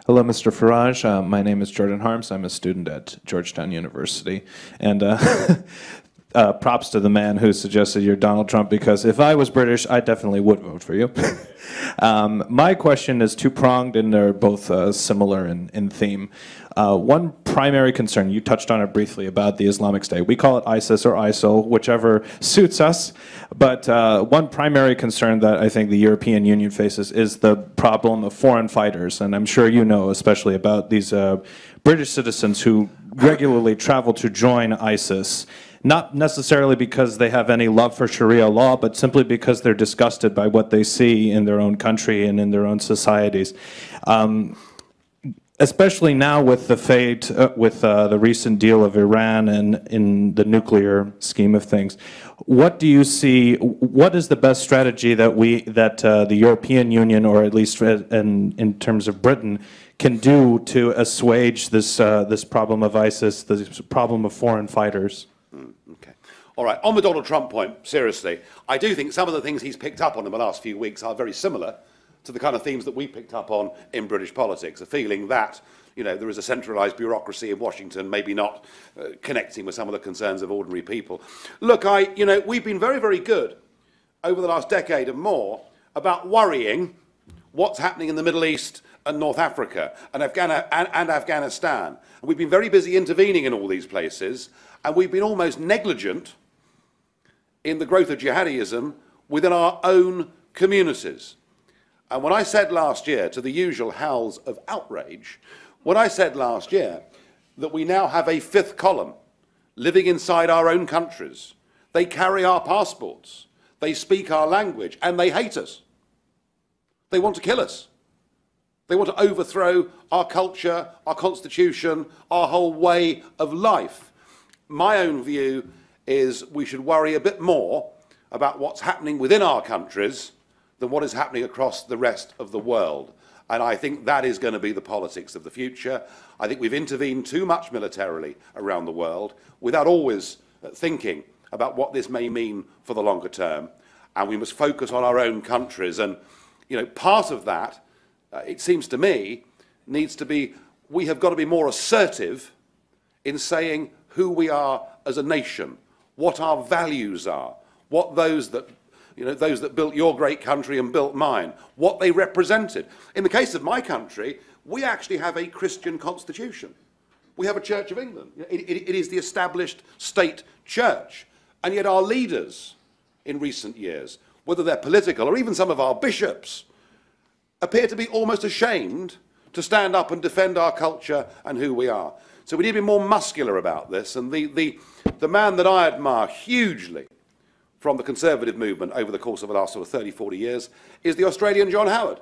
Hello, Mr. Farage. My name is Jordan Harms. I'm a student at Georgetown University. And props to the man who suggested you're Donald Trump, because if I was British, I definitely would vote for you. My question is two-pronged, and they're both similar in theme. One primary concern, you touched on it briefly, about the Islamic State. We call it ISIS or ISIL, whichever suits us. But one primary concern that I think the European Union faces is the problem of foreign fighters. And I'm sure you know especially about these British citizens who regularly travel to join ISIS, not necessarily because they have any love for Sharia law, but simply because they're disgusted by what they see in their own country and in their own societies. Especially now with the fate, with the recent deal of Iran and in the nuclear scheme of things, what do you see? What is the best strategy that the European Union, or at least in terms of Britain, can do to assuage this this problem of ISIS, this problem of foreign fighters? Okay. All right. On the Donald Trump point, seriously, I do think some of the things he's picked up on in the last few weeks are very similar to the kind of themes that we picked up on in British politics, a feeling that, you know, there is a centralised bureaucracy in Washington, maybe not connecting with some of the concerns of ordinary people. Look, we've been very, very good over the last decade and more about worrying what's happening in the Middle East and North Africa and Afghanistan. And we've been very busy intervening in all these places, and we've been almost negligent in the growth of jihadism within our own communities. And when I said last year, to the usual howls of outrage, when I said last year that we now have a fifth column living inside our own countries, they carry our passports, they speak our language, and they hate us. They want to kill us. They want to overthrow our culture, our constitution, our whole way of life. My own view is we should worry a bit more about what's happening within our countries than what is happening across the rest of the world. And I think that is going to be the politics of the future. I think we've intervened too much militarily around the world without always thinking about what this may mean for the longer term. And we must focus on our own countries. And, you know, part of that, it seems to me, needs to be, we have got to be more assertive in saying who we are as a nation, what our values are, what those that built your great country and built mine, what they represented. In the case of my country, we actually have a Christian constitution. We have a Church of England. It is the established state church. And yet our leaders in recent years, whether they're political or even some of our bishops, appear to be almost ashamed to stand up and defend our culture and who we are. So we need to be more muscular about this. And the man that I admire hugely from the Conservative movement over the course of the last sort of 30, 40 years is the Australian John Howard.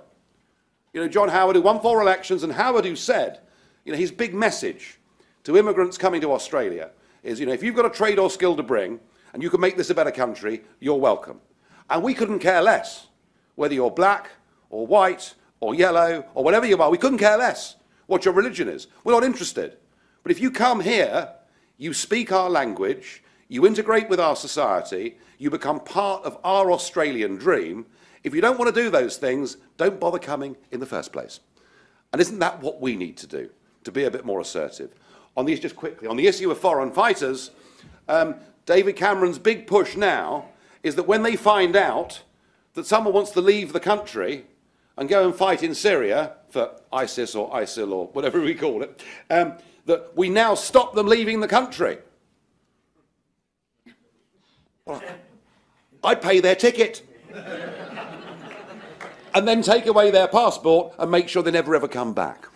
You know, John Howard, who won 4 elections, and Howard, who said, you know, his big message to immigrants coming to Australia is, you know, if you've got a trade or skill to bring and you can make this a better country, you're welcome. And we couldn't care less whether you're black or white or yellow or whatever you are. We couldn't care less what your religion is. We're not interested. But if you come here, you speak our language, you integrate with our society, you become part of our Australian dream. If you don't want to do those things, don't bother coming in the first place. And isn't that what we need to do, to be a bit more assertive? On these, just quickly, on the issue of foreign fighters, David Cameron's big push now is that when they find out that someone wants to leave the country and go and fight in Syria for ISIS or ISIL or whatever we call it, that we now stop them leaving the country. Well, I'd pay their ticket and then take away their passport and make sure they never ever come back.